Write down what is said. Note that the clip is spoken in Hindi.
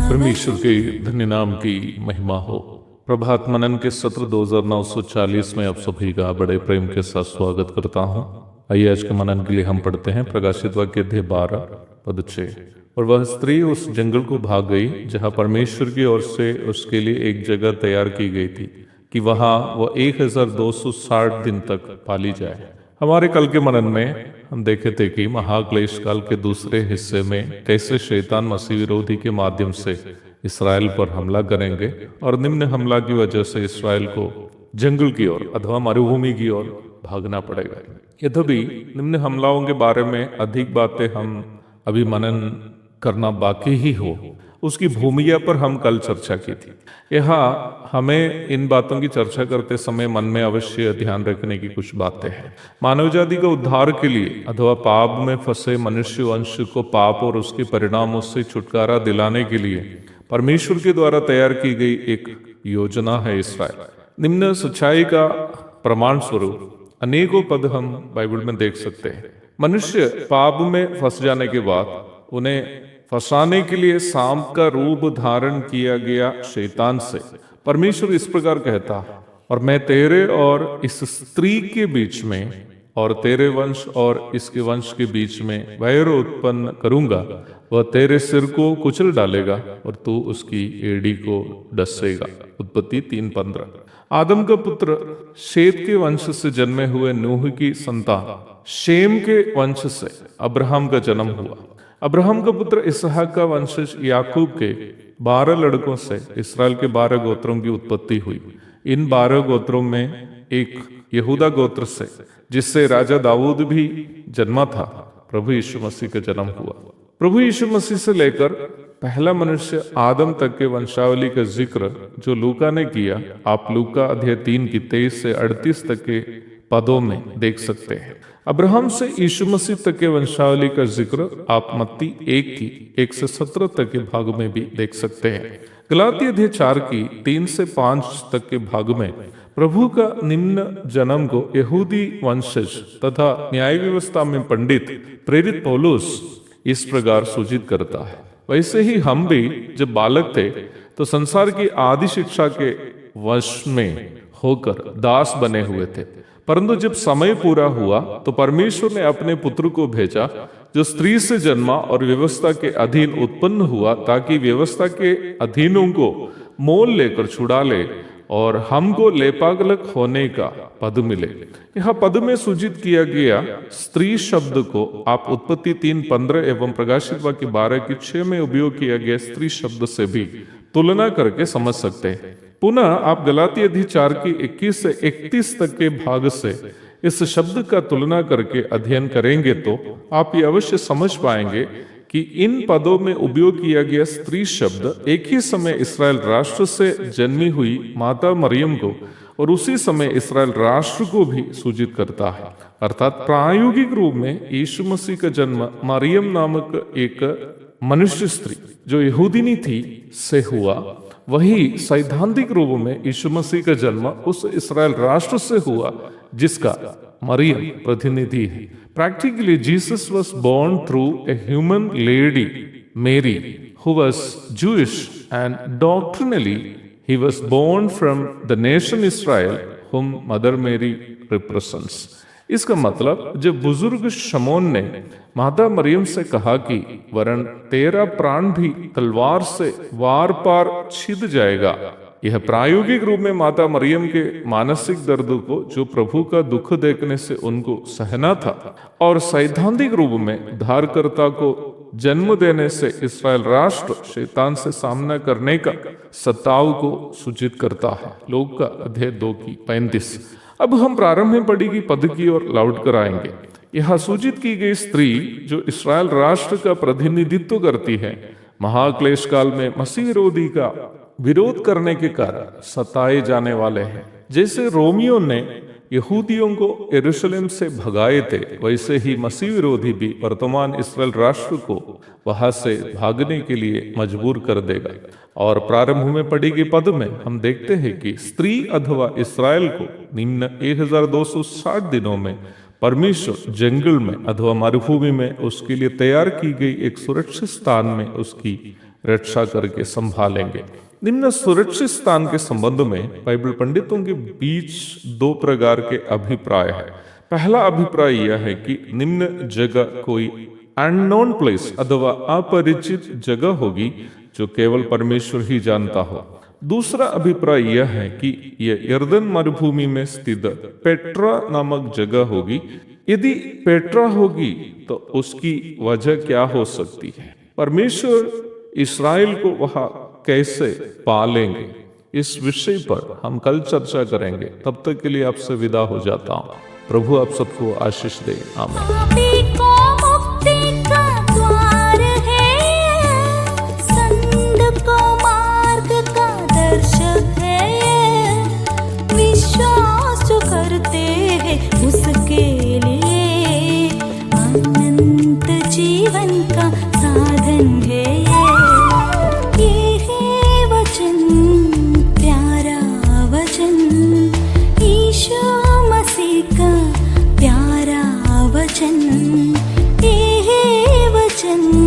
परमेश्वर के धन्य नाम की महिमा हो। प्रभात मनन के सत्र 2940 में आप सभी का बड़े प्रेम के साथ स्वागत करता हूँ। आइए आज के मनन के लिए हम पढ़ते हैं प्रकाशित वाक्य अध्याय 12 पद 6। और वह स्त्री उस जंगल को भाग गई जहाँ परमेश्वर की ओर से उसके लिए एक जगह तैयार की गई थी कि वहाँ वह 1260 दिन तक पाली जाए। हमारे कल के मनन में हम देखे थे कि महाक्लेश काल के दूसरे हिस्से में कैसे शैतान मसीह विरोधी के माध्यम से इसराइल पर हमला करेंगे और निम्न हमला की वजह से इसराइल को जंगल की ओर अथवा मरुभूमि की ओर भागना पड़ेगा। यद्यपि निम्न हमलाओं के बारे में अधिक बातें हम अभी मनन करना बाकी ही हो, उसकी भूमिका पर हम कल चर्चा की थी। यहाँ हमें इन बातों की चर्चा करते समय मन में अवश्य ध्यान रखने की कुछ बातें हैं। मानव जाति का उद्धार के लिए अथवा पाप में फंसे मनुष्य वंश को पाप और उसके परिणामों से छुटकारा दिलाने के लिए परमेश्वर के द्वारा तैयार की गई एक योजना है इसराइल। निम्न सच्चाई का प्रमाण स्वरूप अनेकों पद हम बाइबल में देख सकते हैं। मनुष्य पाप में फंस जाने के बाद उन्हें फंसाने के लिए सांप का रूप धारण किया गया शैतान से परमेश्वर इस प्रकार कहता, और मैं तेरे और इस स्त्री के बीच में और तेरे वंश और इसके वंश के बीच में वैर उत्पन्न करूंगा, वह तेरे सिर को कुचल डालेगा और तू उसकी एड़ी को डसेगा। उत्पत्ति 3:15। आदम का पुत्र शेत के वंश से जन्मे हुए नूह की संतान शेम के वंश से अब्राहम का जन्म हुआ। अब्राहम का पुत्र इसहाक का वंशज याकूब के 12 लड़कों से इसराइल के 12 गोत्रों की उत्पत्ति हुई। इन 12 गोत्रों में एक यहूदा गोत्र से, जिससे राजा दाऊद भी जन्मा था, प्रभु यीशु मसीह का जन्म हुआ। प्रभु यीशु मसीह से लेकर पहला मनुष्य आदम तक के वंशावली का जिक्र जो लूका ने किया, आप लूका अध्याय 3 की 23 से 38 तक के पदों में देख सकते हैं। अब्राहम से यीशु मसीह तक के वंशावली का जिक्र आप मत्ती 1 की 1 से 17 तक के भाग में भी देख सकते हैं। गलाती अध्याय 4 की 3 से 5 तक के भाग में प्रभु का निम्न जन्म को यहूदी वंशज तथा न्याय व्यवस्था में पंडित प्रेरित पौलुस इस प्रकार सूचित करता है। वैसे ही हम भी जब बालक थे तो संसार की आदि शिक्षा के वश में होकर दास बने हुए थे, परंतु जब समय पूरा हुआ तो परमेश्वर ने अपने पुत्र को भेजा जो स्त्री से जन्मा और व्यवस्था के अधीन उत्पन्न हुआ, ताकि व्यवस्था के अधीनों को मोल लेकर छुड़ा ले और हमको लेपागलक होने का पद मिले। यह पद में सूचित किया गया स्त्री शब्द को आप उत्पत्ति 3:15 एवं प्रकाशित वाक्य 12 की 6 में उपयोग किया गया स्त्री शब्द से भी तुलना करके समझ सकते हैं। पुनः आप गलाती अध्याय 4 की 21 से 31 तक के भाग से इस शब्द का तुलना करके अध्ययन करेंगे तो आप ये अवश्य समझ पाएंगे कि इन पदों में उपयोग किया गया स्त्री शब्द एक ही समय इसराइल राष्ट्र से जन्मी हुई माता मरियम को और उसी समय इसराइल राष्ट्र को भी सूचित करता है। अर्थात प्रायोगिक रूप में यीशु मसीह का जन्म मरियम नामक एक मनुष्य स्त्री जो यहूदिनी थी से हुआ, वही सैद्धांतिक रूप में यीशु मसीह का जन्म उस इसराइल राष्ट्र से हुआ जिसका मरियम प्रतिनिधि है। Practically Jesus was born through a human lady Mary who was Jewish, and doctrinally he was born from the nation Israel whom Mother Mary represents। इसका मतलब जब बुजुर्ग शमौन ने माता मरियम से कहा कि वरन तेरा प्राण भी तलवार से वार पार छिद जाएगा, यह प्रायोगिक रूप में माता मरियम के मानसिक दर्द को जो प्रभु का दुख देखने से उनको सहना था, और सैद्धांतिक रूप में उद्धारकर्ता को जन्म देने से इसराइल राष्ट्र शैतान से सामना करने का सत्ताव को सूचित करता है। लोक का अध्याय 2:35। अब हम प्रारंभ में पढ़ी गई पद की ओर लौट कर आएंगे। यह सूचित की गई स्त्री जो इसराइल राष्ट्र का प्रतिनिधित्व करती है, महाक्लेश काल में मसीह विरोधी का विरोध करने के कारण सताए जाने वाले हैं। जैसे रोमियो ने यहूदियों को यरूशलेम से भगाए थे, वैसे ही मसीह विरोधी भी वर्तमान इसराइल राष्ट्र को वहां से भागने के लिए मजबूर कर देगा। और प्रारंभ में पढ़ी गई पद में हम देखते हैं कि स्त्री अथवा इसराइल को निम्न 1260 दिनों में परमेश्वर जंगल में अथवा मरुभूमि में उसके लिए तैयार की गई एक सुरक्षित स्थान में उसकी रक्षा करके संभालेंगे। निम्न सुरक्षित स्थान के संबंध में बाइबल पंडितों के बीच दो प्रकार के अभिप्राय है। पहला अभिप्राय यह है कि निम्न जगह कोई अननोन प्लेस अथवा अपरिचित जगह होगी जो केवल परमेश्वर ही जानता हो। दूसरा अभिप्राय यह है कि यह यर्दन मरुभूमि में स्थित पेट्रा नामक जगह होगी। यदि पेट्रा होगी तो उसकी वजह क्या हो सकती है? परमेश्वर इसराइल को वहां कैसे पालेंगे, इस विषय पर हम कल चर्चा करेंगे। तब तक के लिए आपसे विदा हो जाता हूं। प्रभु आप सबको आशीष दे। आमीन। उसके लिए अनंत जीवन का साधन है। ये है वचन, प्यारा वचन, यीशु मसीह का प्यारा वचन। ये है वचन।